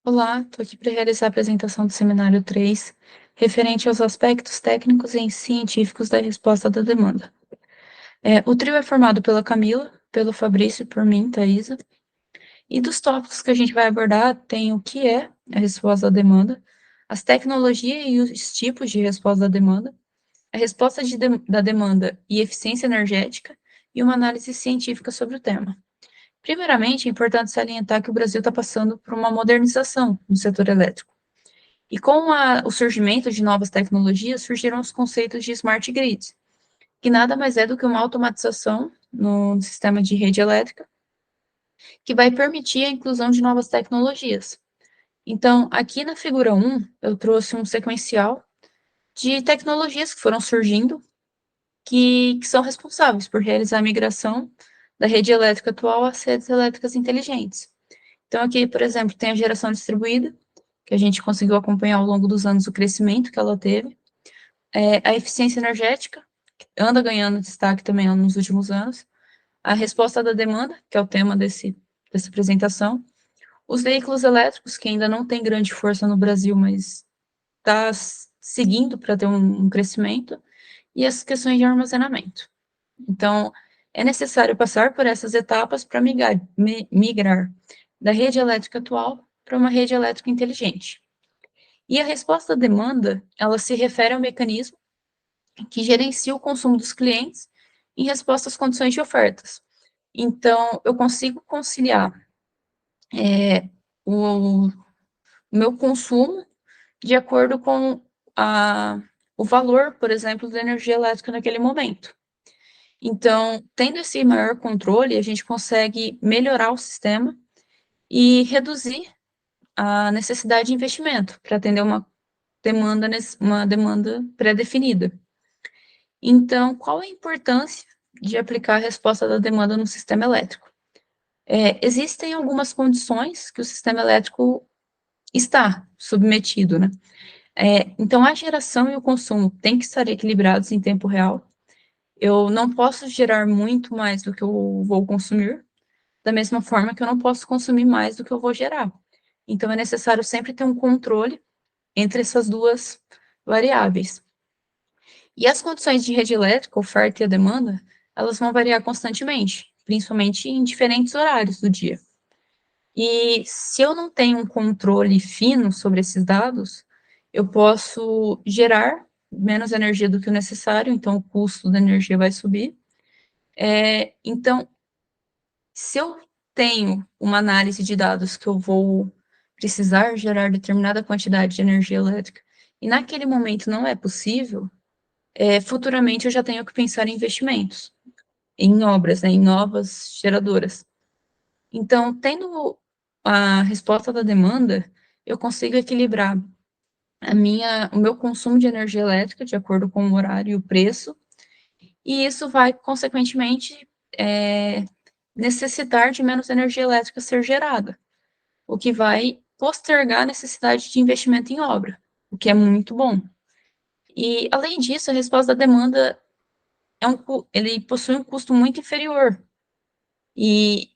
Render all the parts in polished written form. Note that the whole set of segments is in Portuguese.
Olá, estou aqui para realizar a apresentação do seminário 3, referente aos aspectos técnicos e científicos da resposta da demanda. O trio é formado pela Camila, pelo Fabrício e por mim, Thaisa, e dos tópicos que a gente vai abordar tem o que é a resposta da demanda, as tecnologias e os tipos de resposta da demanda, a resposta da demanda e eficiência energética, e uma análise científica sobre o tema. Primeiramente, é importante salientar que o Brasil está passando por uma modernização no setor elétrico. E com o surgimento de novas tecnologias, surgiram os conceitos de smart grids, que nada mais é do que uma automatização no sistema de rede elétrica, que vai permitir a inclusão de novas tecnologias. Então, aqui na figura 1, eu trouxe um sequencial de tecnologias que foram surgindo, que são responsáveis por realizar a migração da rede elétrica atual às redes elétricas inteligentes. Então, aqui, por exemplo, tem a geração distribuída, que a gente conseguiu acompanhar ao longo dos anos o crescimento que ela teve, a eficiência energética, que anda ganhando destaque também nos últimos anos, a resposta da demanda, que é o tema dessa apresentação, os veículos elétricos, que ainda não tem grande força no Brasil, mas está seguindo para ter um crescimento, e as questões de armazenamento. Então, é necessário passar por essas etapas para migrar da rede elétrica atual para uma rede elétrica inteligente. E a resposta à demanda, ela se refere ao mecanismo que gerencia o consumo dos clientes em resposta às condições de ofertas. Então, eu consigo conciliar o meu consumo de acordo com o valor, por exemplo, da energia elétrica naquele momento. Então, tendo esse maior controle, a gente consegue melhorar o sistema e reduzir a necessidade de investimento para atender uma demanda pré-definida. Então, qual a importância de aplicar a resposta da demanda no sistema elétrico? Existem algumas condições que o sistema elétrico está submetido, né? Então, a geração e o consumo têm que estar equilibrados em tempo real. Eu não posso gerar muito mais do que eu vou consumir, da mesma forma que eu não posso consumir mais do que eu vou gerar. Então, é necessário sempre ter um controle entre essas duas variáveis. E as condições de rede elétrica, oferta e a demanda, elas vão variar constantemente, principalmente em diferentes horários do dia. E se eu não tenho um controle fino sobre esses dados, eu posso gerar menos energia do que o necessário, então o custo da energia vai subir. Então, se eu tenho uma análise de dados que eu vou precisar gerar determinada quantidade de energia elétrica, e naquele momento não é possível, futuramente eu já tenho que pensar em investimentos, em obras, né, em novas geradoras. Então, tendo a resposta da demanda, eu consigo equilibrar o meu consumo de energia elétrica de acordo com o horário e o preço, e isso vai, consequentemente, necessitar de menos energia elétrica ser gerada, o que vai postergar a necessidade de investimento em obra, o que é muito bom. E, além disso, a resposta da demanda ele possui um custo muito inferior e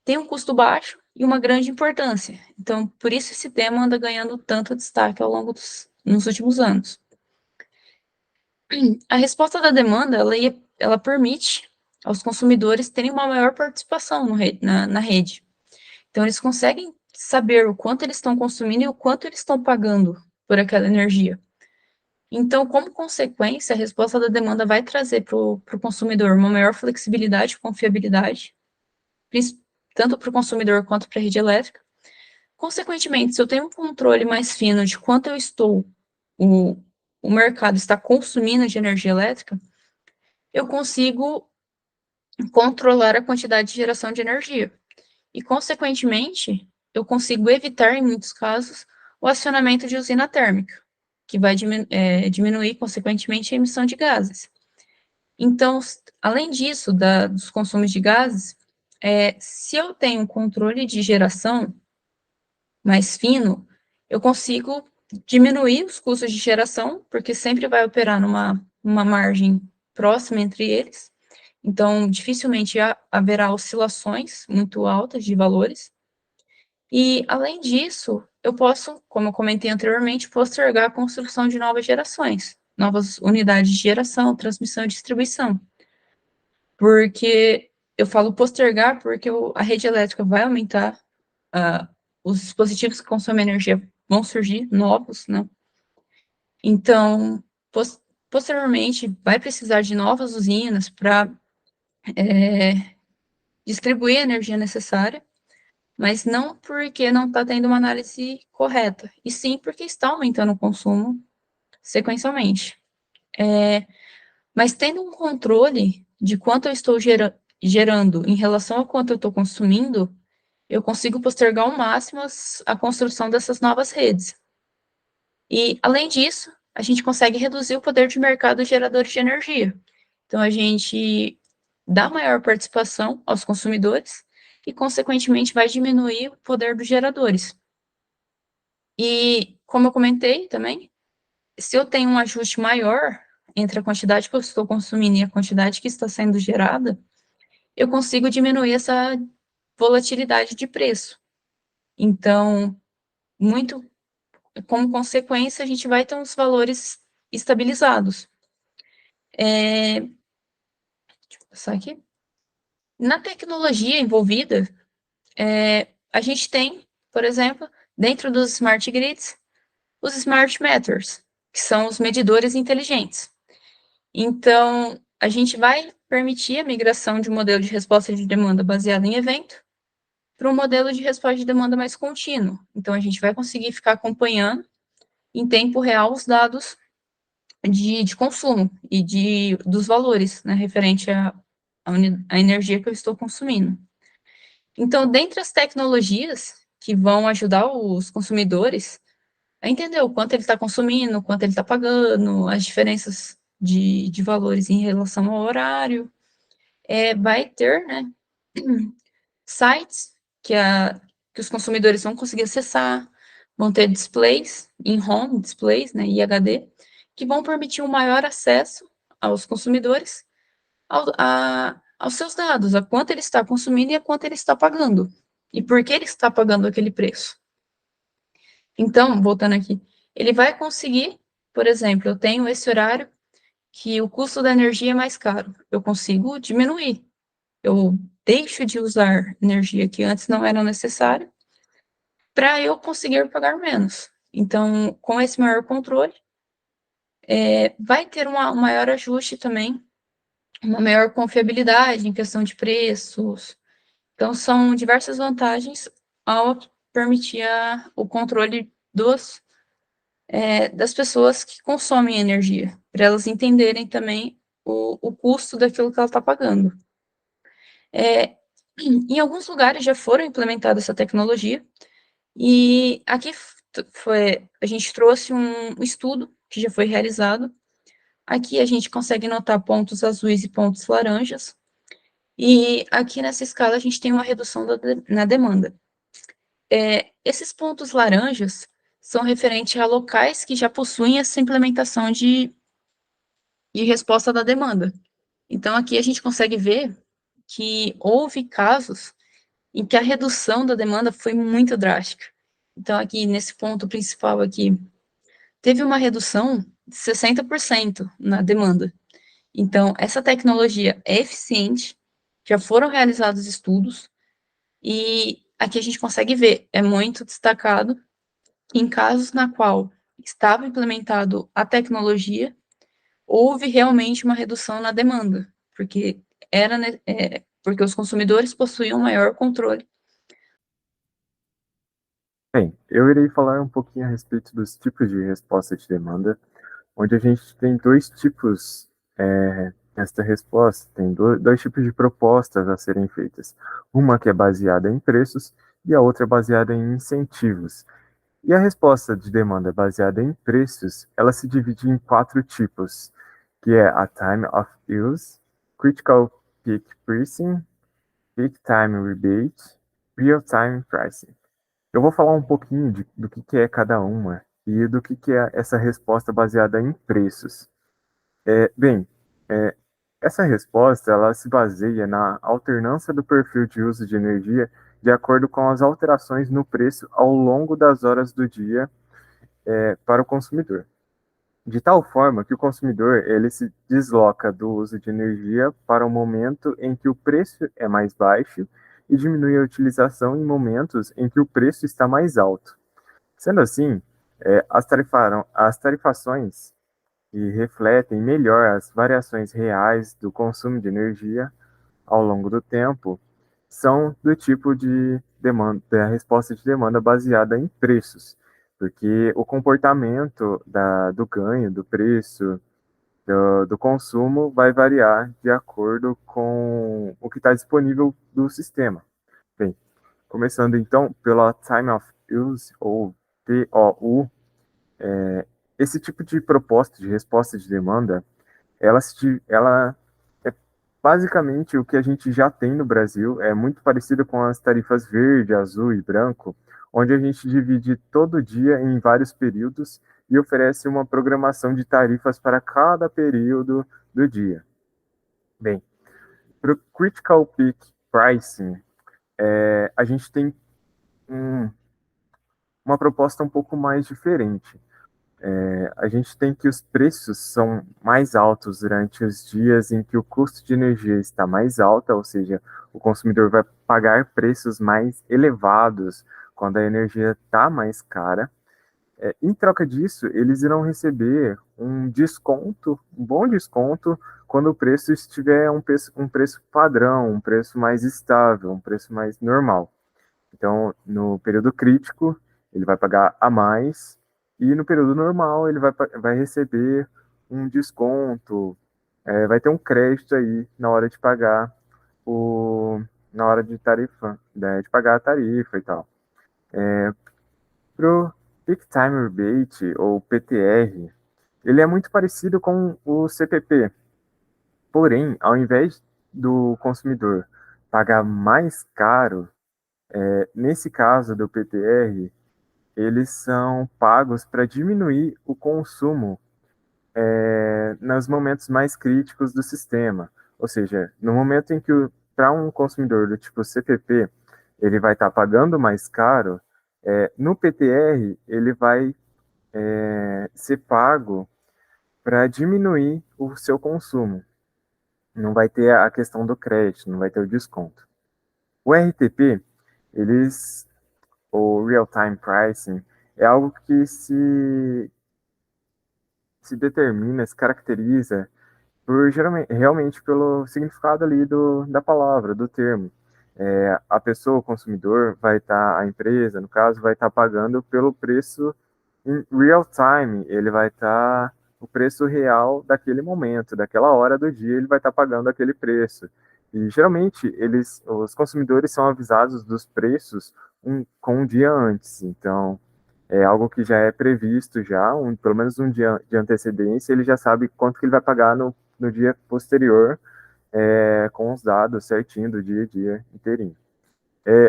tem um custo baixo e uma grande importância. Então, por isso esse tema anda ganhando tanto destaque ao longo nos últimos anos. A resposta da demanda, ela permite aos consumidores terem uma maior participação na rede. Então, eles conseguem saber o quanto eles estão consumindo e o quanto eles estão pagando por aquela energia. Então, como consequência, a resposta da demanda vai trazer para o consumidor uma maior flexibilidade e confiabilidade, tanto para o consumidor quanto para a rede elétrica. Consequentemente, se eu tenho um controle mais fino de quanto o, o mercado está consumindo de energia elétrica, eu consigo controlar a quantidade de geração de energia. E, consequentemente, eu consigo evitar, em muitos casos, o acionamento de usina térmica, que vai diminuir, consequentemente, a emissão de gases. Então, além disso, dos consumos de gases, se eu tenho um controle de geração mais fino, eu consigo diminuir os custos de geração, porque sempre vai operar numa margem próxima entre eles, então dificilmente haverá oscilações muito altas de valores. E, além disso, eu posso, como eu comentei anteriormente, postergar a construção de novas gerações, novas unidades de geração, transmissão e distribuição. Porque eu falo postergar porque a rede elétrica vai aumentar, os dispositivos que consomem energia vão surgir novos, né? Então, posteriormente, vai precisar de novas usinas para distribuir a energia necessária, mas não porque não está tendo uma análise correta, e sim porque está aumentando o consumo sequencialmente. Mas tendo um controle de quanto eu estou gerando em relação a quanto eu estou consumindo, eu consigo postergar ao máximo a construção dessas novas redes. E, além disso, a gente consegue reduzir o poder de mercado dos geradores de energia. Então, a gente dá maior participação aos consumidores e, consequentemente, vai diminuir o poder dos geradores. E, como eu comentei também, se eu tenho um ajuste maior entre a quantidade que eu estou consumindo e a quantidade que está sendo gerada, eu consigo diminuir essa volatilidade de preço. Então, muito como consequência, a gente vai ter uns valores estabilizados. Deixa eu passar aqui. Na tecnologia envolvida, a gente tem, por exemplo, dentro dos smart grids, os smart meters, que são os medidores inteligentes. Então, a gente vai permitir a migração de um modelo de resposta de demanda baseado em evento para um modelo de resposta de demanda mais contínuo. Então, a gente vai conseguir ficar acompanhando em tempo real os dados de consumo e dos valores, né, referente à energia que eu estou consumindo. Então, dentre as tecnologias que vão ajudar os consumidores a entender o quanto ele está consumindo, o quanto ele está pagando, as diferenças de valores em relação ao horário, vai ter, né, sites que os consumidores vão conseguir acessar, vão ter displays, in-home displays, né, IHD, que vão permitir um maior acesso aos consumidores aos seus dados, a quanto ele está consumindo e a quanto ele está pagando, e por que ele está pagando aquele preço. Então, voltando aqui, ele vai conseguir, por exemplo, eu tenho esse horário que o custo da energia é mais caro, eu consigo diminuir, eu deixo de usar energia que antes não era necessária para eu conseguir pagar menos. Então, com esse maior controle, vai ter um maior ajuste também, uma maior confiabilidade em questão de preços. Então, são diversas vantagens ao permitir o controle das pessoas que consomem energia, para elas entenderem também o custo daquilo que ela está pagando. Em alguns lugares já foram implementada essa tecnologia, e aqui a gente trouxe um estudo que já foi realizado. Aqui a gente consegue notar pontos azuis e pontos laranjas, e aqui nessa escala a gente tem uma redução na demanda. Esses pontos laranjas são referentes a locais que já possuem essa implementação de resposta da demanda. Então, aqui a gente consegue ver que houve casos em que a redução da demanda foi muito drástica. Então, aqui nesse ponto principal aqui, teve uma redução de 60% na demanda. Então, essa tecnologia é eficiente, já foram realizados estudos, e aqui a gente consegue ver, é muito destacado, em casos na qual estava implementado a tecnologia, houve realmente uma redução na demanda, porque porque os consumidores possuíam maior controle. Bem, eu irei falar um pouquinho a respeito dos tipos de resposta de demanda, onde a gente tem dois tipos nesta resposta, tem dois tipos de propostas a serem feitas. Uma que é baseada em preços e a outra baseada em incentivos. E a resposta de demanda baseada em preços, ela se divide em quatro tipos, que é a time of use, critical peak pricing, peak time rebate, real-time pricing. Eu vou falar um pouquinho do que é cada uma e do que é essa resposta baseada em preços. Bem, é, essa resposta ela se baseia na alternância do perfil de uso de energia de acordo com as alterações no preço ao longo das horas do dia para o consumidor. De tal forma que o consumidor ele se desloca do uso de energia para o momento em que o preço é mais baixo e diminui a utilização em momentos em que o preço está mais alto. Sendo assim, as tarifações que refletem melhor as variações reais do consumo de energia ao longo do tempo são do tipo de demanda, da resposta de demanda baseada em preços, porque o comportamento do ganho, do preço, do consumo vai variar de acordo com o que está disponível do sistema. Bem, começando então pela Time of Use, ou TOU, esse tipo de proposta de resposta de demanda, ela é basicamente o que a gente já tem no Brasil, é muito parecido com as tarifas verde, azul e branco, onde a gente divide todo dia em vários períodos e oferece uma programação de tarifas para cada período do dia. Bem, para o Critical Peak Pricing, a gente tem uma proposta um pouco mais diferente. A gente tem que os preços são mais altos durante os dias em que o custo de energia está mais alto, ou seja, o consumidor vai pagar preços mais elevados quando a energia está mais cara. Em troca disso, eles irão receber um desconto, um bom desconto, quando o preço estiver um preço padrão, um preço mais estável, um preço mais normal. Então, no período crítico, ele vai pagar a mais, e no período normal, ele vai receber um desconto, vai ter um crédito aí na hora de pagar na hora de tarifa, né, de pagar a tarifa e tal. Pro Peak Time Rebate, ou PTR, ele é muito parecido com o CPP, porém, ao invés do consumidor pagar mais caro, nesse caso do PTR, eles são pagos para diminuir o consumo nos momentos mais críticos do sistema. Ou seja, no momento em que, para um consumidor do tipo CPP, ele vai estar pagando mais caro, no PTR, ele vai ser pago para diminuir o seu consumo. Não vai ter a questão do crédito, não vai ter o desconto. O RTP, o Real Time Pricing, é algo que se determina, se caracteriza realmente pelo significado ali da palavra, do termo. A pessoa, o consumidor, a empresa, no caso, vai estar pagando pelo preço em real time, ele vai estar o preço real daquele momento, daquela hora do dia, ele vai estar pagando aquele preço. E geralmente os consumidores são avisados dos preços com um dia antes. Então, é algo que já é previsto pelo menos um dia de antecedência, ele já sabe quanto que ele vai pagar no dia posterior, com os dados certinho do dia a dia inteirinho.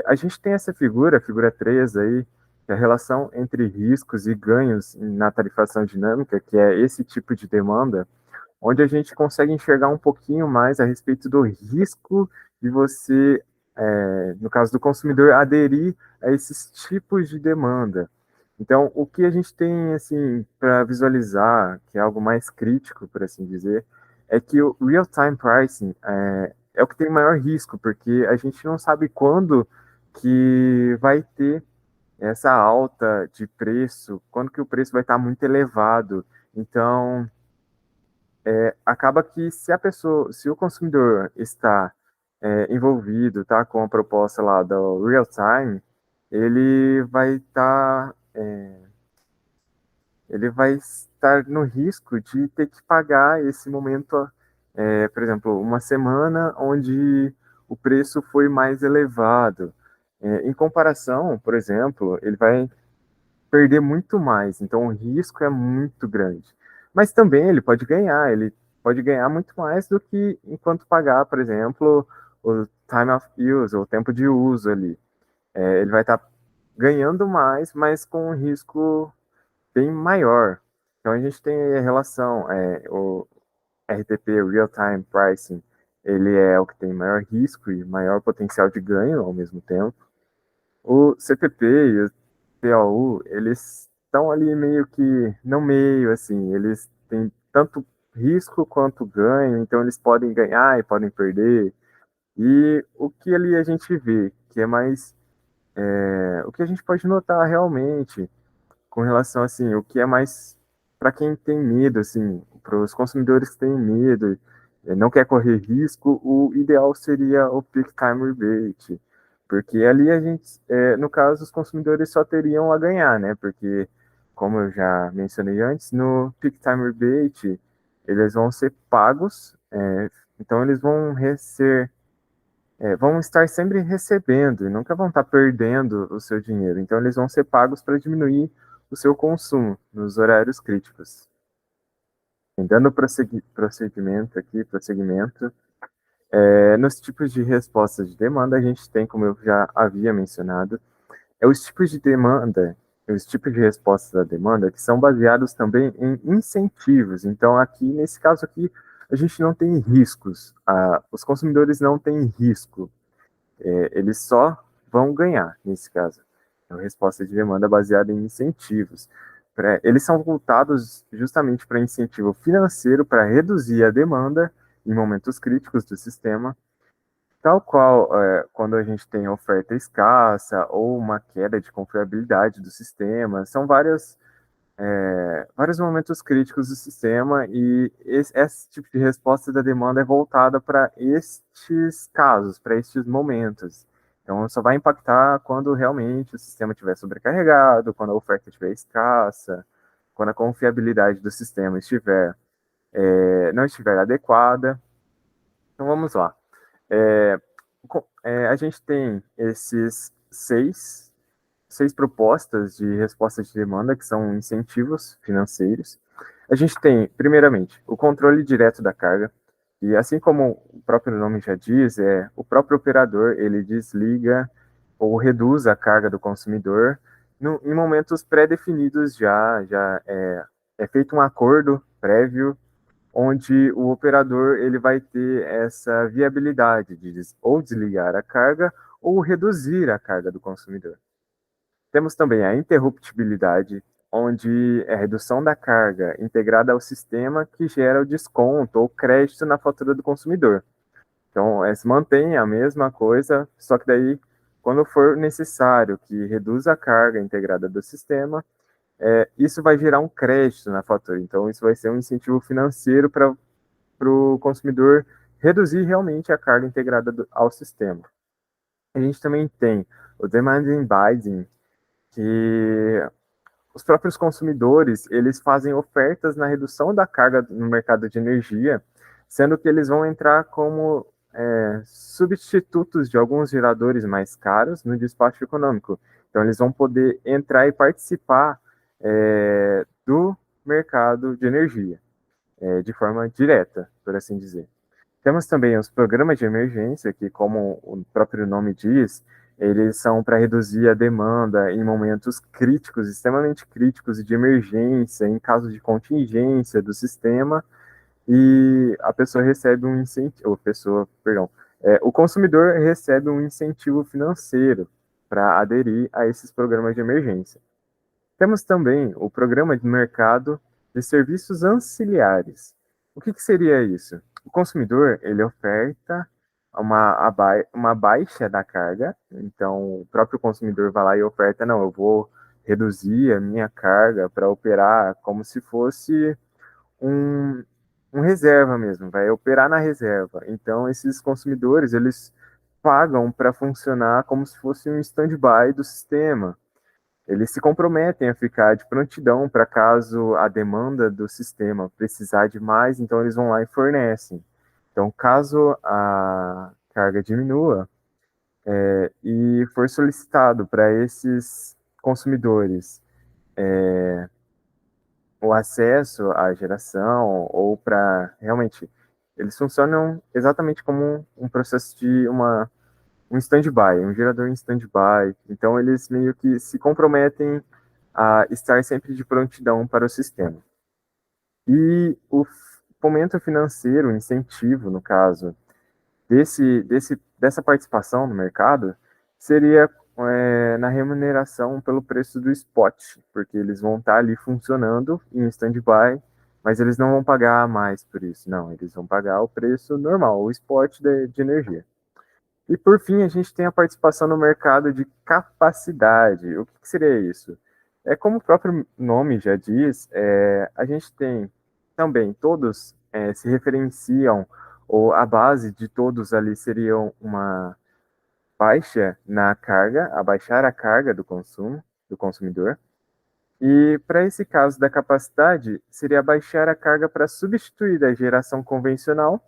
A gente tem essa figura, a figura 3 aí, que é a relação entre riscos e ganhos na tarifação dinâmica, que é esse tipo de demanda, onde a gente consegue enxergar um pouquinho mais a respeito do risco de você, no caso do consumidor, aderir a esses tipos de demanda. Então, o que a gente tem assim para visualizar, que é algo mais crítico, por assim dizer, é que o real-time pricing é o que tem maior risco, porque a gente não sabe quando que vai ter essa alta de preço, quando que o preço vai estar muito elevado. Então, acaba que se o consumidor está envolvido, tá, com a proposta lá do real time, ele vai estar ele vai estar no risco de ter que pagar esse momento, por exemplo, uma semana onde o preço foi mais elevado. Em comparação, por exemplo, ele vai perder muito mais, então o risco é muito grande. Mas também ele pode ganhar muito mais do que enquanto pagar, por exemplo, o time of use, o tempo de uso ali. Ele vai estar ganhando mais, mas com um risco bem maior. Então a gente tem a relação, o RTP, Real Time Pricing, ele é o que tem maior risco e maior potencial de ganho ao mesmo tempo. O CPP e o TOU, eles estão ali meio que no meio, assim, eles têm tanto risco quanto ganho, então eles podem ganhar e podem perder. E o que ali a gente vê, que é mais, o que a gente pode notar realmente com relação, assim, o que é mais para quem tem medo, assim, para os consumidores que têm medo, não quer correr risco, o ideal seria o Peak Time Rebate, porque ali a gente, no caso, os consumidores só teriam a ganhar, né? Porque, como eu já mencionei antes, no Peak Time Rebate, eles vão ser pagos, então eles vão estar sempre recebendo e nunca vão estar perdendo o seu dinheiro. Então, eles vão ser pagos para diminuir o seu consumo nos horários críticos. Dando prosseguimento aqui, prosseguimento, nos tipos de resposta de demanda, a gente tem, como eu já havia mencionado, os tipos de demanda, os tipos de resposta da demanda, que são baseados também em incentivos. Então, aqui, nesse caso aqui, a gente não tem riscos. Os consumidores não têm risco. Eles só vão ganhar, nesse caso. É uma resposta de demanda baseada em incentivos. Eles são voltados justamente para incentivo financeiro para reduzir a demanda em momentos críticos do sistema, tal qual quando a gente tem oferta escassa ou uma queda de confiabilidade do sistema. São vários momentos críticos do sistema e esse tipo de resposta da demanda é voltada para estes casos, para estes momentos. Então, só vai impactar quando realmente o sistema estiver sobrecarregado, quando a oferta estiver escassa, quando a confiabilidade do sistema não estiver adequada. Então, vamos lá. A gente tem esses seis propostas de resposta de demanda, que são incentivos financeiros. A gente tem, primeiramente, o controle direto da carga, e assim como o próprio nome já diz, o próprio operador, ele desliga ou reduz a carga do consumidor em momentos pré-definidos já é feito um acordo prévio onde o operador ele vai ter essa viabilidade de ou desligar a carga ou reduzir a carga do consumidor. Temos também a interruptibilidade, onde é a redução da carga integrada ao sistema que gera o desconto ou crédito na fatura do consumidor. Então, se mantém a mesma coisa, só que daí, quando for necessário que reduza a carga integrada do sistema, isso vai gerar um crédito na fatura. Então, isso vai ser um incentivo financeiro para o consumidor reduzir realmente a carga integrada ao sistema. A gente também tem o Demand Bidding, que os próprios consumidores, eles fazem ofertas na redução da carga no mercado de energia, sendo que eles vão entrar como substitutos de alguns geradores mais caros no despacho econômico. Então, eles vão poder entrar e participar do mercado de energia, de forma direta, por assim dizer. Temos também os programas de emergência, que, como o próprio nome diz, eles são para reduzir a demanda em momentos críticos, extremamente críticos e de emergência, em caso de contingência do sistema, e a pessoa recebe um incentivo, o consumidor recebe um incentivo financeiro para aderir a esses programas de emergência. Temos também o programa de mercado de serviços anciliares. O que seria isso? O consumidor, ele oferta uma baixa da carga, então o próprio consumidor vai lá e oferta, não, eu vou reduzir a minha carga para operar como se fosse um reserva mesmo, vai operar na reserva. Então, esses consumidores, eles pagam para funcionar como se fosse um stand-by do sistema. Eles se comprometem a ficar de prontidão para caso a demanda do sistema precisar de mais, então eles vão lá e fornecem. Então, caso a carga diminua e for solicitado para esses consumidores o acesso à geração ou para realmente eles funcionam exatamente como um processo de um stand-by, um gerador em stand-by. Então, eles meio que se comprometem a estar sempre de prontidão para o sistema. E o fomento financeiro, o incentivo, no caso, dessa participação no mercado, seria na remuneração pelo preço do spot, porque eles vão estar ali funcionando em stand-by, mas eles não vão pagar mais por isso, não, eles vão pagar o preço normal, o spot de energia. E por fim, a gente tem a participação no mercado de capacidade. O que seria isso? É como o próprio nome já diz, a gente tem também, todos se referenciam, ou a base de todos ali seriam uma baixa na carga, abaixar a carga do consumo, do consumidor. E para esse caso da capacidade, seria baixar a carga para substituir a geração convencional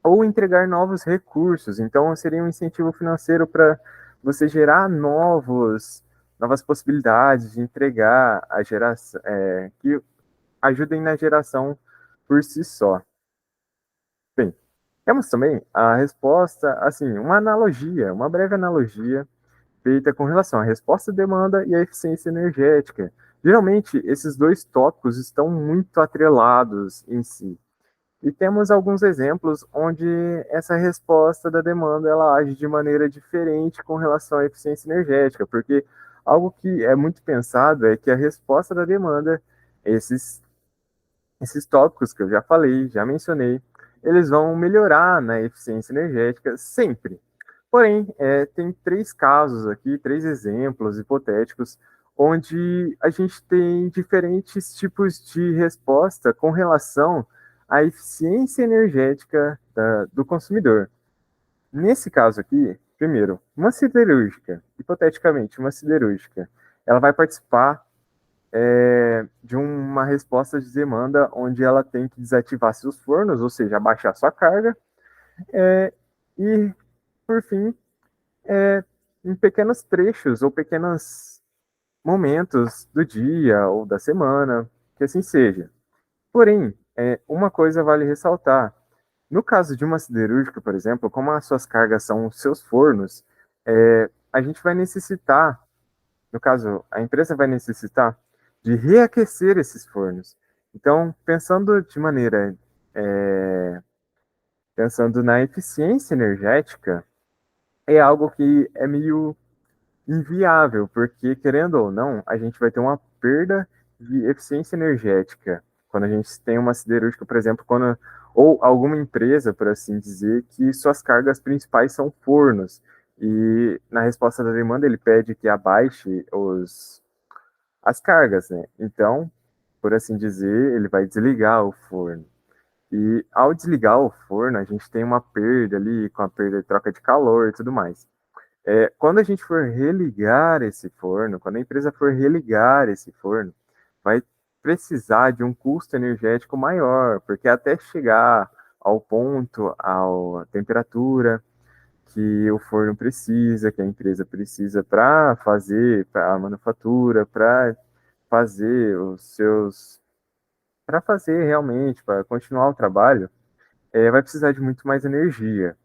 ou entregar novos recursos. Então, seria um incentivo financeiro para você gerar novas possibilidades de entregar a geração, que ajudem na geração por si só. Bem, temos também a resposta, assim, uma breve analogia feita com relação à resposta à demanda e à eficiência energética. Geralmente, esses dois tópicos estão muito atrelados em si. E temos alguns exemplos onde essa resposta da demanda ela age de maneira diferente com relação à eficiência energética, porque algo que é muito pensado é que a resposta da demanda, esses, esses tópicos que eu já falei, já mencionei, eles vão melhorar na eficiência energética sempre. Porém, tem três casos aqui, três exemplos hipotéticos, onde a gente tem diferentes tipos de resposta com relação à eficiência energética do consumidor. Nesse caso aqui, primeiro, uma siderúrgica, hipoteticamente, uma siderúrgica, ela vai participar de uma resposta de demanda onde ela tem que desativar seus fornos, ou seja, abaixar sua carga, e, por fim, em pequenos trechos ou pequenos momentos do dia ou da semana, que assim seja. Porém, uma coisa vale ressaltar. No caso de uma siderúrgica, por exemplo, como as suas cargas são os seus fornos, a gente vai necessitar, no caso, a empresa vai necessitar de reaquecer esses fornos. Então, pensando na eficiência energética, é algo que é meio inviável, porque, querendo ou não, a gente vai ter uma perda de eficiência energética. Quando a gente tem uma siderúrgica, por exemplo, ou alguma empresa, por assim dizer, que suas cargas principais são fornos. E na resposta da demanda, ele pede que abaixe as cargas, né? Então, por assim dizer, ele vai desligar o forno. E ao desligar o forno, a gente tem uma perda ali, com a perda de troca de calor e tudo mais. Quando a gente for religar esse forno, quando a empresa for religar esse forno, vai precisar de um custo energético maior, porque até chegar ao ponto, à temperatura que o forno precisa, que a empresa precisa para fazer a manufatura, para fazer realmente, para continuar o trabalho, vai precisar de muito mais energia.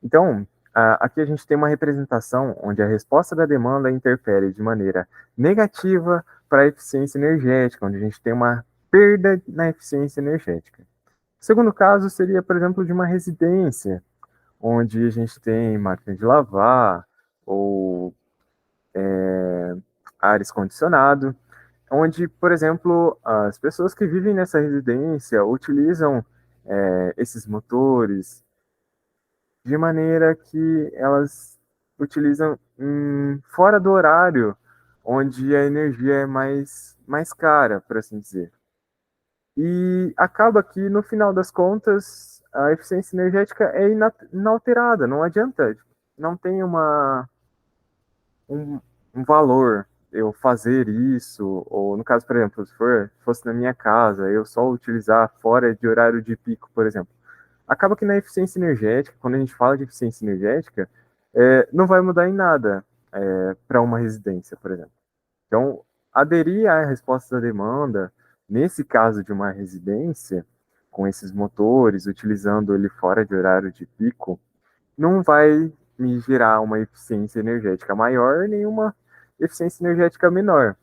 Então, aqui a gente tem uma representação onde a resposta da demanda interfere de maneira negativa para a eficiência energética, onde a gente tem uma perda na eficiência energética. O segundo caso seria, por exemplo, de uma residência, onde a gente tem máquina de lavar ou ares condicionado, onde, por exemplo, as pessoas que vivem nessa residência utilizam esses motores de maneira que elas utilizam fora do horário, onde a energia é mais cara, por assim dizer. E acaba que, no final das contas, a eficiência energética é inalterada, não adianta, não tem um valor eu fazer isso, ou no caso, por exemplo, se fosse na minha casa, eu só utilizar fora de horário de pico, por exemplo. Acaba que na eficiência energética, quando a gente fala de eficiência energética, não vai mudar em nada para uma residência, por exemplo. Então, aderir à resposta da demanda, nesse caso de uma residência, com esses motores, utilizando ele fora de horário de pico, não vai me gerar uma eficiência energética maior nem uma eficiência energética menor.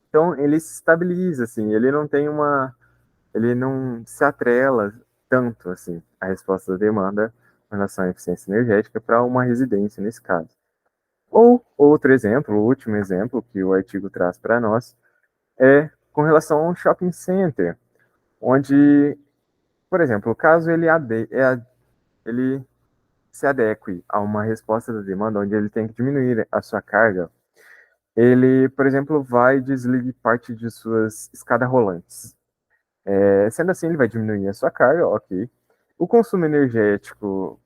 Então, ele se estabiliza, assim, ele não se atrela tanto, assim, a resposta da demanda em relação à eficiência energética para uma residência, nesse caso. Ou outro exemplo, o último exemplo que o artigo traz para nós, é com relação a um shopping center, onde, por exemplo, caso ele se adeque a uma resposta da demanda, onde ele tem que diminuir a sua carga, ele, por exemplo, vai desligar parte de suas escadas rolantes. Sendo assim, ele vai diminuir a sua carga, ok. O consumo energético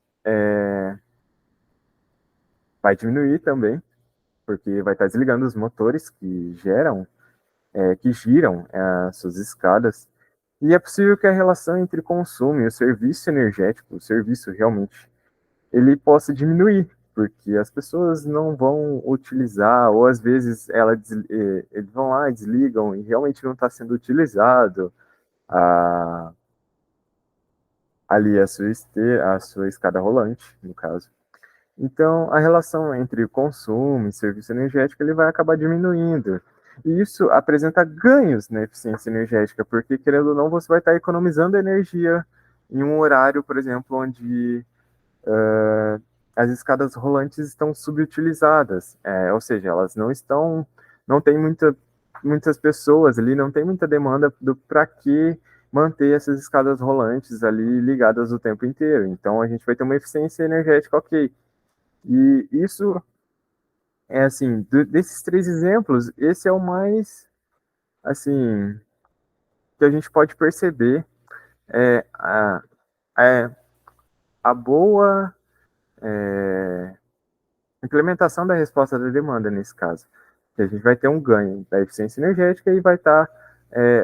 vai diminuir também, porque vai estar desligando os motores que giram as suas escadas. E é possível que a relação entre consumo e o serviço energético, o serviço realmente, ele possa diminuir, porque as pessoas não vão utilizar, ou às vezes eles vão lá, desligam e realmente não está sendo utilizado a, ali a sua escada rolante, no caso. Então, a relação entre consumo e serviço energético ele vai acabar diminuindo. E isso apresenta ganhos na eficiência energética, porque, querendo ou não, você vai estar economizando energia em um horário, por exemplo, onde as escadas rolantes estão subutilizadas, ou seja, elas não tem muitas pessoas ali, não tem muita demanda para que manter essas escadas rolantes ali ligadas o tempo inteiro. Então, a gente vai ter uma eficiência energética ok. E isso é assim, desses três exemplos, esse é o mais, assim, que a gente pode perceber é é a boa implementação da resposta da demanda nesse caso. Que a gente vai ter um ganho da eficiência energética e vai estar,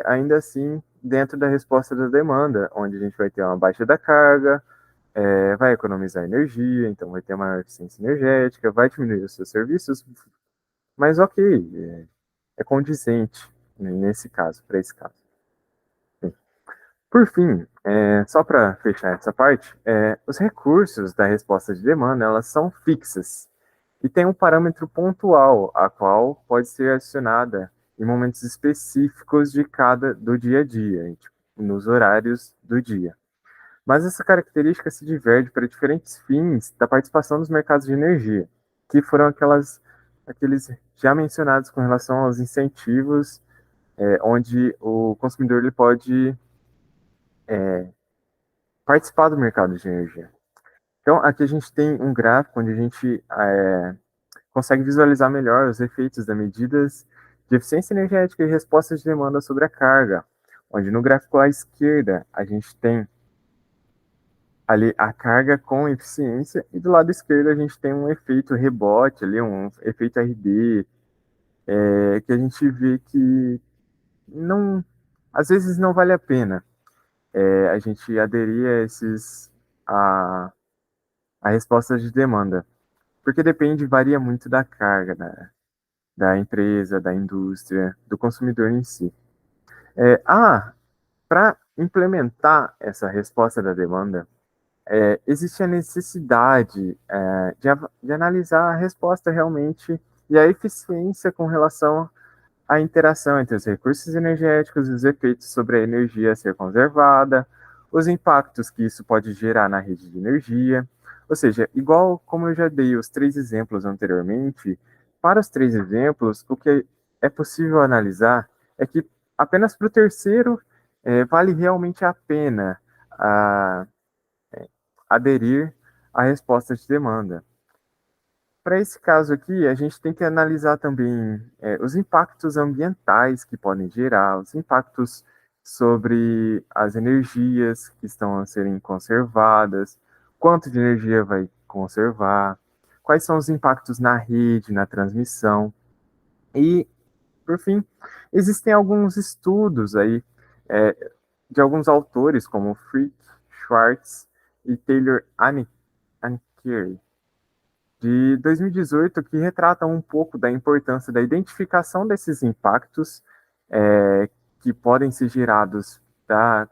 ainda assim, dentro da resposta da demanda, onde a gente vai ter uma baixa da carga, vai economizar energia, então vai ter maior eficiência energética, vai diminuir os seus serviços, mas ok, é condizente nesse caso, para esse caso. Por fim, só para fechar essa parte, os recursos da resposta de demanda elas são fixas e tem um parâmetro pontual, a qual pode ser adicionada em momentos específicos do dia a dia, tipo, nos horários do dia. Mas essa característica se diverge para diferentes fins da participação dos mercados de energia, que foram aqueles já mencionados com relação aos incentivos, onde o consumidor ele pode participar do mercado de energia. Então, aqui a gente tem um gráfico onde a gente consegue visualizar melhor os efeitos das medidas de eficiência energética e resposta de demanda sobre a carga, onde no gráfico à esquerda a gente tem ali a carga com eficiência e do lado esquerdo a gente tem um efeito rebote ali, um efeito RD, que a gente vê que não, às vezes não vale a pena a gente aderir a, a respostas de demanda, porque depende, varia muito da carga da empresa, da indústria, do consumidor em si. Para implementar essa resposta da demanda, existe a necessidade de analisar a resposta realmente e a eficiência com relação à interação entre os recursos energéticos, os efeitos sobre a energia a ser conservada, os impactos que isso pode gerar na rede de energia. Ou seja, igual como eu já dei os três exemplos anteriormente, para os três exemplos, o que é possível analisar é que apenas para o terceiro vale realmente a pena a, aderir à resposta de demanda. Para esse caso aqui, a gente tem que analisar também os impactos ambientais que podem gerar, os impactos sobre as energias que estão a serem conservadas, quanto de energia vai conservar, quais são os impactos na rede, na transmissão. E, por fim, existem alguns estudos aí de alguns autores, como Frick, Schwartz e Taylor Anker, de 2018, que retratam um pouco da importância da identificação desses impactos que podem ser gerados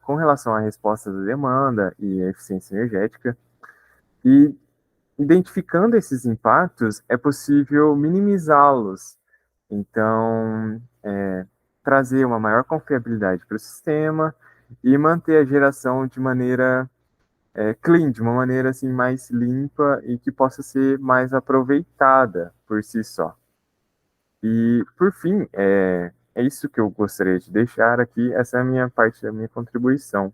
com relação à resposta da demanda e eficiência energética. E identificando esses impactos, é possível minimizá-los. Então, trazer uma maior confiabilidade para o sistema e manter a geração de maneira clean, de uma maneira assim mais limpa e que possa ser mais aproveitada por si só. E, por fim, é isso que eu gostaria de deixar aqui. Essa é a minha parte, a minha contribuição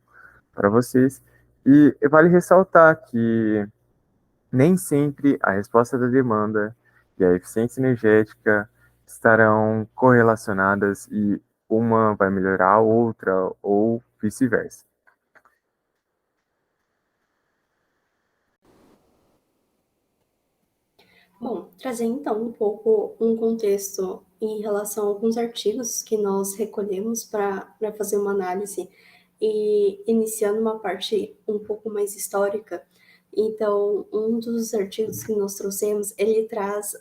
para vocês. E vale ressaltar que nem sempre a resposta da demanda e a eficiência energética estarão correlacionadas e uma vai melhorar a outra ou vice-versa. Bom, trazer então um pouco um contexto em relação a alguns artigos que nós recolhemos para fazer uma análise e iniciando uma parte um pouco mais histórica. Então, um dos artigos que nós trouxemos, ele traz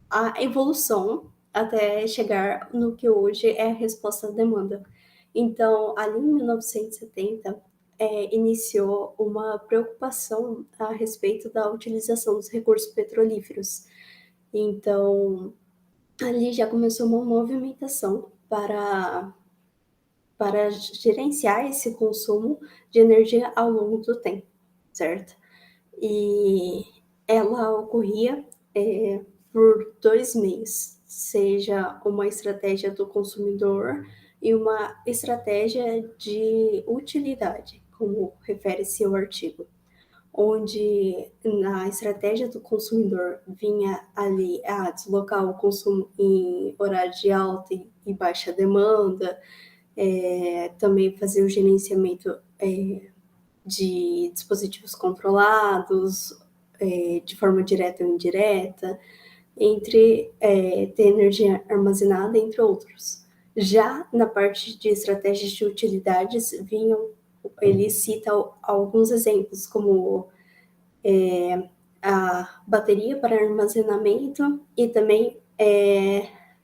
a evolução até chegar no que hoje é a resposta à demanda. Então, ali em 1970, iniciou uma preocupação a respeito da utilização dos recursos petrolíferos. Então, ali já começou uma movimentação para gerenciar esse consumo de energia ao longo do tempo, certo? E ela ocorria por dois meios, seja uma estratégia do consumidor e uma estratégia de utilidade, como refere-se ao artigo, onde na estratégia do consumidor vinha ali a deslocar o consumo em horário de alta e baixa demanda, também fazer o gerenciamento de dispositivos controlados, de forma direta ou indireta, ter energia armazenada, entre outros. Já na parte de estratégias de utilidades, ele cita alguns exemplos, como a bateria para armazenamento e também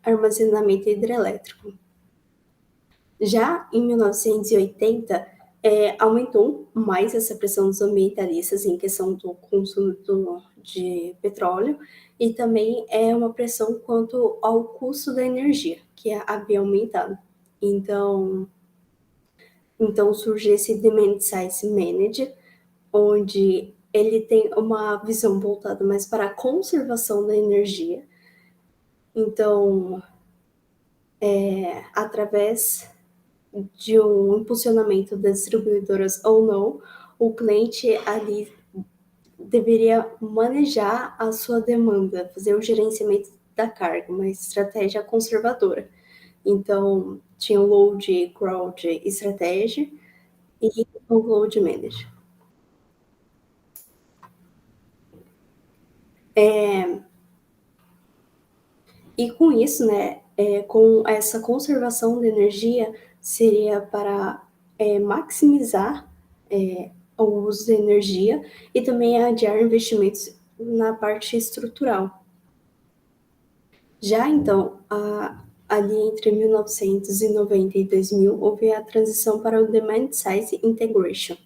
armazenamento hidrelétrico. Já em 1980, aumentou mais essa pressão dos ambientalistas em questão do consumo de petróleo e também uma pressão quanto ao custo da energia, que havia aumentado. Então surge esse Demand Side Manager, onde ele tem uma visão voltada mais para a conservação da energia. Então, através de um impulsionamento das distribuidoras ou não, o cliente ali deveria manejar a sua demanda, fazer o gerenciamento da carga, uma estratégia conservadora. Então, tinha o load, crowd, estratégia e o load manager. E com isso, né, com essa conservação de energia, seria para maximizar o uso de energia e também adiar investimentos na parte estrutural. Já então, ali entre 1990 e 2000, houve a transição para o Demand Side Integration,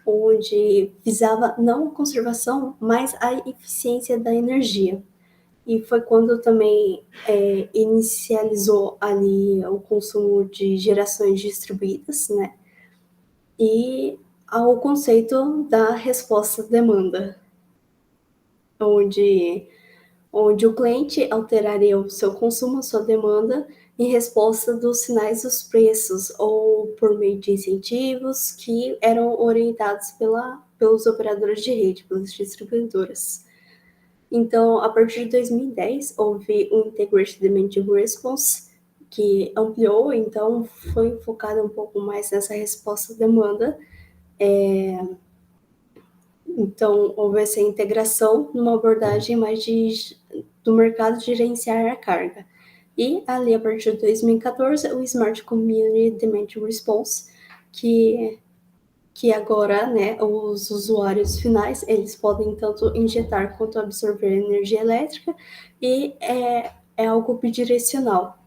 onde visava não a conservação, mas a eficiência da energia. E foi quando também inicializou ali o consumo de gerações distribuídas, né? E ao conceito da resposta-demanda, onde o cliente alteraria o seu consumo, a sua demanda, em resposta dos sinais dos preços ou por meio de incentivos que eram orientados pelos operadores de rede, pelas distribuidoras. Então, a partir de 2010, houve o Integrated Demand Response, que ampliou, então foi focada um pouco mais nessa resposta à demanda. Então, houve essa integração numa abordagem mais do mercado de gerenciar a carga. E ali, a partir de 2014, o Smart Community Demand Response, que agora, né, os usuários finais, eles podem tanto injetar quanto absorver energia elétrica e é algo bidirecional,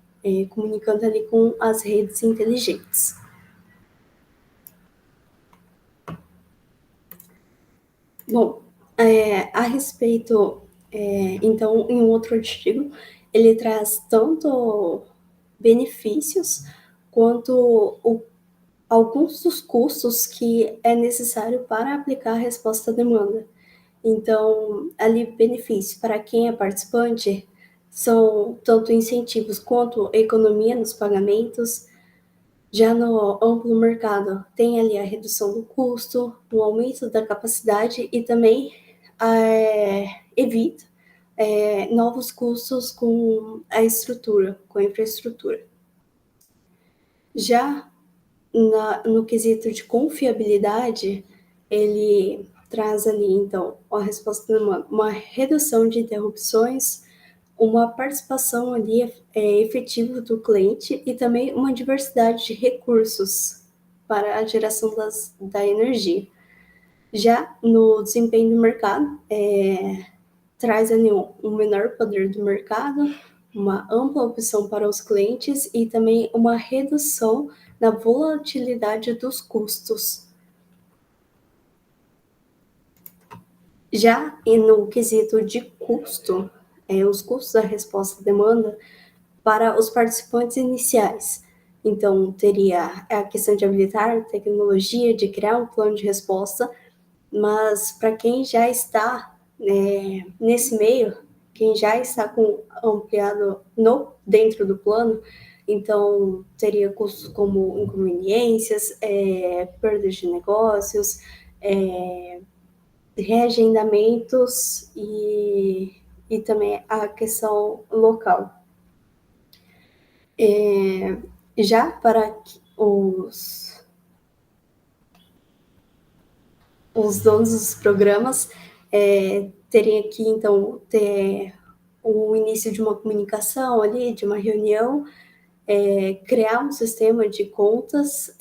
comunicando ali com as redes inteligentes. Bom, a respeito, então, em um outro artigo, ele traz tanto benefícios quanto alguns dos custos que é necessário para aplicar a resposta à demanda. Então, ali, benefícios para quem é participante são tanto incentivos quanto economia nos pagamentos. Já no amplo mercado, tem ali a redução do custo, o aumento da capacidade e também evita novos custos com a estrutura, com a infraestrutura. Já no quesito de confiabilidade, ele traz ali, então, a resposta de uma redução de interrupções, uma participação ali efetiva do cliente e também uma diversidade de recursos para a geração da energia. Já no desempenho do mercado, traz ali um menor poder do mercado, uma ampla opção para os clientes e também uma redução na volatilidade dos custos. Já no quesito de custo, os custos da resposta à demanda para os participantes iniciais. Então, teria a questão de habilitar tecnologia, de criar um plano de resposta, mas para quem já está nesse meio, quem já está com ampliado dentro do plano, então teria custos como inconveniências, perdas de negócios, reagendamentos e também a questão local. Já para os donos dos programas, teriam que, então, ter o início de uma comunicação ali, de uma reunião, criar um sistema de contas,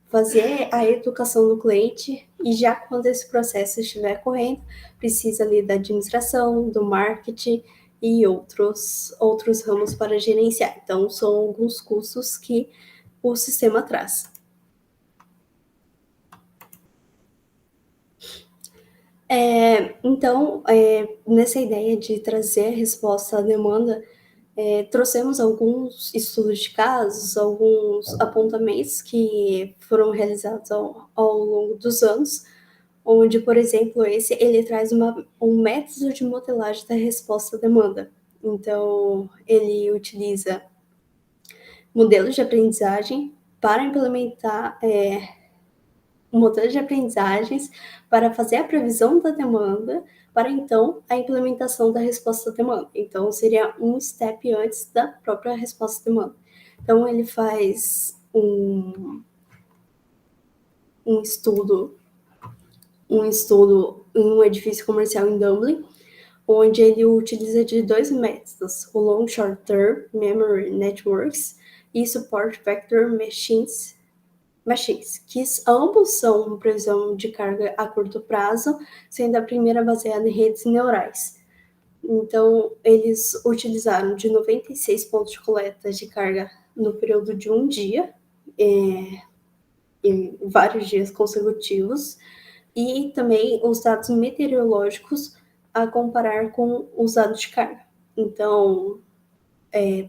fazer a educação do cliente e já quando esse processo estiver correndo, precisa ali da administração, do marketing e outros ramos para gerenciar. Então, são alguns custos que o sistema traz. Então, nessa ideia de trazer a resposta à demanda, trouxemos alguns estudos de casos, alguns apontamentos que foram realizados ao longo dos anos, onde, por exemplo, ele traz um método de modelagem da resposta à demanda. Então, ele utiliza modelos de aprendizagem para implementar modelos de aprendizagens para fazer a previsão da demanda, para então a implementação da resposta à demanda. Então, seria um step antes da própria resposta à demanda. Então, ele faz um estudo em um edifício comercial em Dublin, onde ele utiliza de 2 métodos, o Long Short Term Memory Networks e Support Vector Machines, que ambos são previsão de carga a curto prazo, sendo a primeira baseada em redes neurais. Então, eles utilizaram de 96 pontos de coleta de carga no período de um dia, em vários dias consecutivos, e também os dados meteorológicos a comparar com os dados de carga. Então,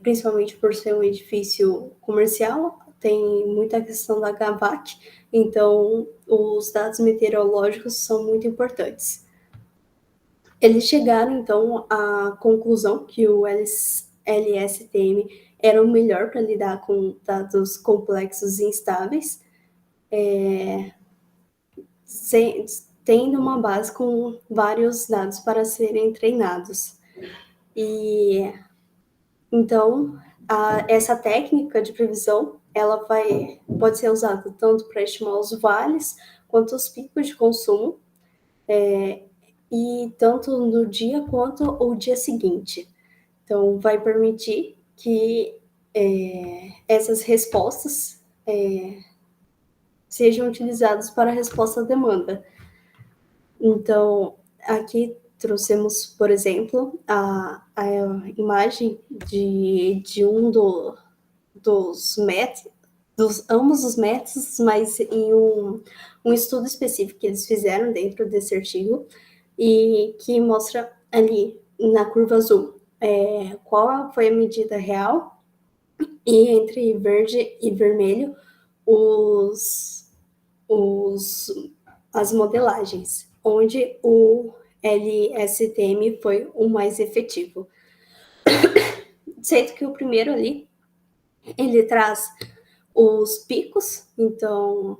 principalmente por ser um edifício comercial, tem muita questão da HVAC, então os dados meteorológicos são muito importantes. Eles chegaram, então, à conclusão que o LSTM era o melhor para lidar com dados complexos e instáveis, tendo uma base com vários dados para serem treinados. E então, essa técnica de previsão, ela pode ser usada tanto para estimar os vales quanto os picos de consumo, e tanto no dia quanto o dia seguinte. Então, vai permitir que essas respostas sejam utilizadas para a resposta à demanda. Então, aqui trouxemos, por exemplo, a imagem de um dos métodos, ambos os métodos, mas em um estudo específico que eles fizeram dentro desse artigo, e que mostra ali na curva azul qual foi a medida real, e entre verde e vermelho, as modelagens, onde o LSTM foi o mais efetivo. Sendo que o primeiro ali, ele traz os picos, então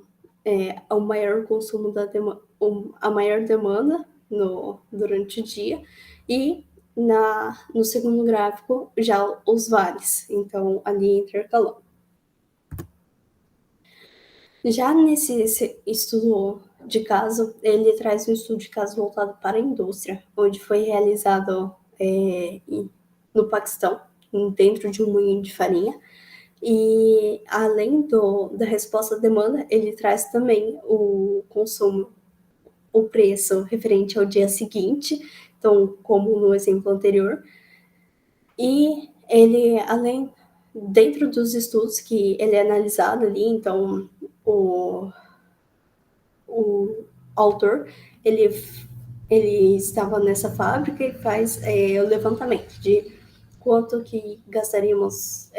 o maior consumo a maior demanda durante o dia, e no segundo gráfico já os vales, então ali intercalando. Já nesse estudo de caso, ele traz um estudo de caso voltado para a indústria, onde foi realizado no Paquistão, dentro de um moinho de farinha. E além da resposta à demanda, ele traz também o consumo, o preço referente ao dia seguinte, então, como no exemplo anterior. E ele, dentro dos estudos que ele é analisado ali, então, o autor, ele estava nessa fábrica e faz o levantamento de quanto que gastaríamos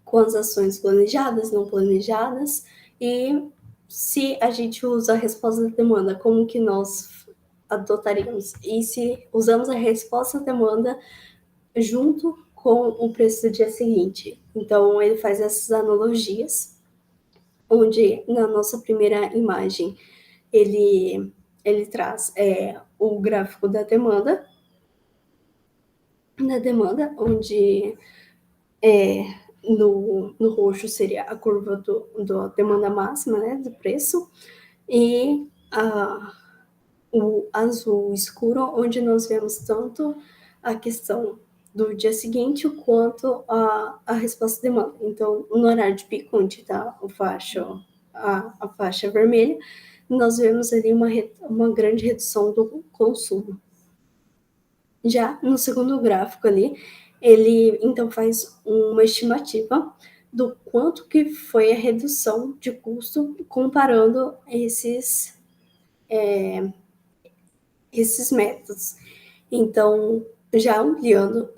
com as ações planejadas, não planejadas, e se a gente usa a resposta da demanda, como que nós adotaríamos? E se usamos a resposta da demanda junto com o preço do dia seguinte. Então, ele faz essas analogias, onde na nossa primeira imagem ele traz o gráfico da demanda, onde no roxo seria a curva da demanda máxima, né, do preço, e o azul escuro, onde nós vemos tanto a questão do dia seguinte quanto a resposta de demanda. Então, no horário de pico, onde está a faixa vermelha, nós vemos ali uma grande redução do consumo. Já no segundo gráfico ali, ele então faz uma estimativa do quanto que foi a redução de custo comparando esses métodos. Então, já ampliando,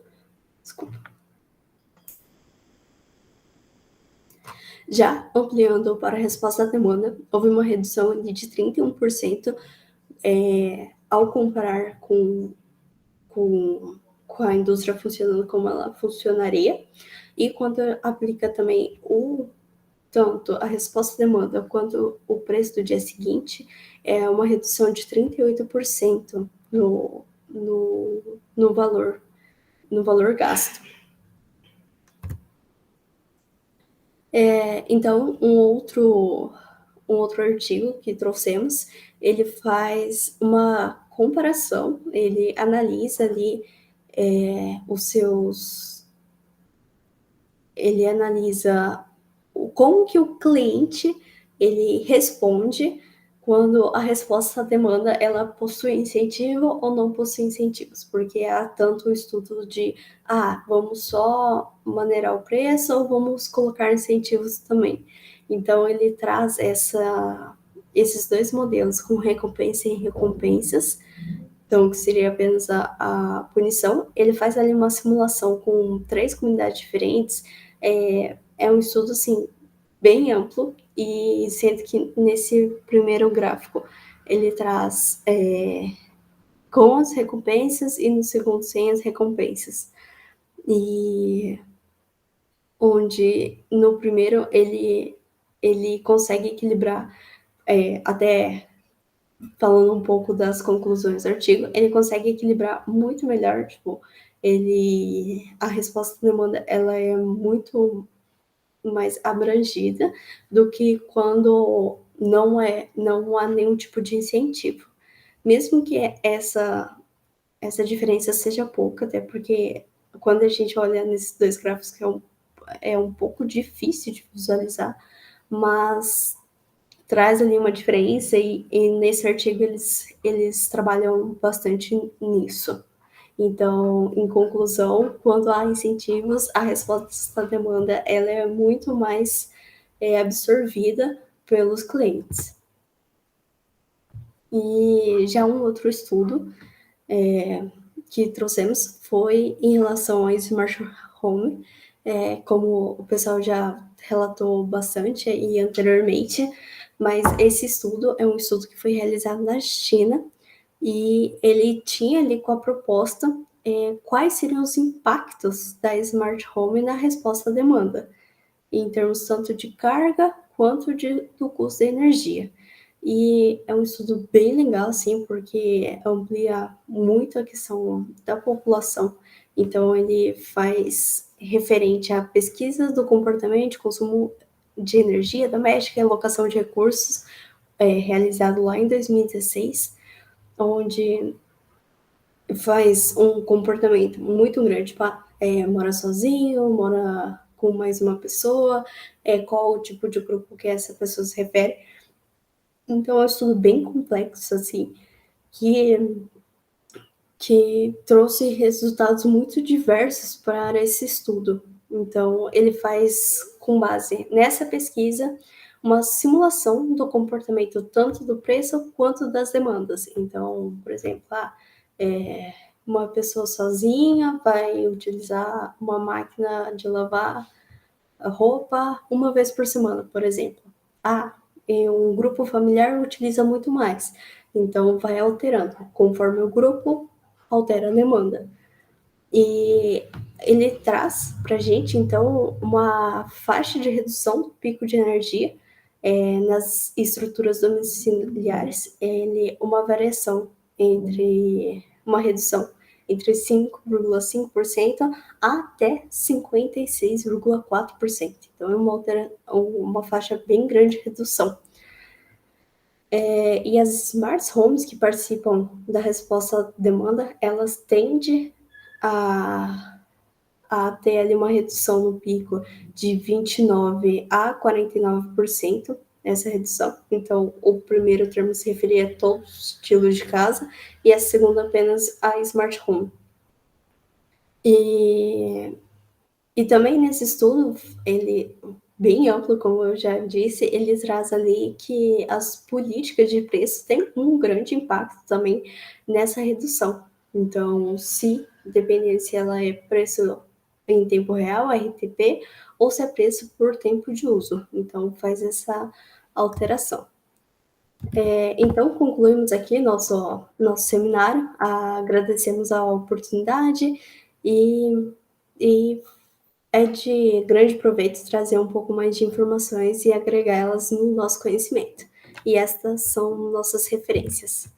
para a resposta à demanda, houve uma redução de 31% ao comparar com a indústria funcionando como ela funcionaria. E quando aplica também tanto a resposta à demanda quanto o preço do dia seguinte, é uma redução de 38% no valor gasto. Então, um outro artigo que trouxemos, ele faz uma comparação, ele analisa ali ele analisa como que o cliente ele responde quando a resposta à demanda ela possui incentivo ou não possui incentivos, porque há tanto o estudo de vamos só maneirar o preço ou vamos colocar incentivos também. Então ele traz esses dois modelos com recompensa e recompensas, então que seria apenas a punição. Ele faz ali uma simulação com 3 comunidades diferentes. É um estudo assim bem amplo, e sendo que nesse primeiro gráfico ele traz com as recompensas e no segundo sem as recompensas. E onde no primeiro ele consegue equilibrar, até falando um pouco das conclusões do artigo, ele consegue equilibrar muito melhor, a resposta da demanda ela é muito mais abrangida do que quando não há nenhum tipo de incentivo. Mesmo que essa diferença seja pouca, até porque quando a gente olha nesses dois gráficos, que é um pouco difícil de visualizar, mas traz ali uma diferença, e nesse artigo eles trabalham bastante nisso. Então, em conclusão, quando há incentivos, a resposta à demanda ela é muito mais absorvida pelos clientes. E já um outro estudo que trouxemos foi em relação ao Smart Home, como o pessoal já relatou bastante aí anteriormente, mas esse estudo é um estudo que foi realizado na China e ele tinha ali com a proposta quais seriam os impactos da Smart Home na resposta à demanda, em termos tanto de carga quanto do custo da energia. E é um estudo bem legal, assim, porque amplia muito a questão da população. Então, ele faz referente a pesquisas do comportamento de consumo de energia doméstica e alocação de recursos, realizado lá em 2016, onde faz um comportamento muito grande, mora sozinho, mora com mais uma pessoa, qual o tipo de grupo que essa pessoa se refere. Então, é um estudo bem complexo, assim, que trouxe resultados muito diversos para esse estudo. Então, ele faz, com base nessa pesquisa, uma simulação do comportamento tanto do preço quanto das demandas. Então, por exemplo, uma pessoa sozinha vai utilizar uma máquina de lavar a roupa uma vez por semana, por exemplo. Um grupo familiar utiliza muito mais. Então, vai alterando. Conforme o grupo, altera a demanda. E ele traz para a gente, então, uma faixa de redução do pico de energia nas estruturas domiciliares, uma variação entre uma redução entre 5,5% até 56,4%. Então, é uma faixa bem grande de redução. E as smart homes que participam da resposta à demanda, elas tendem a ter ali uma redução no pico de 29% a 49%, essa redução. Então, o primeiro termo se referia a todos os estilos de casa, e a segunda apenas a smart home. E também nesse estudo, ele bem amplo, como eu já disse, ele traz ali que as políticas de preço têm um grande impacto também nessa redução. Então, dependendo se ela é preço em tempo real, RTP, ou se é preço por tempo de uso. Então, faz essa alteração. Então, concluímos aqui nosso seminário, agradecemos a oportunidade e é de grande proveito trazer um pouco mais de informações e agregar elas no nosso conhecimento. E estas são nossas referências.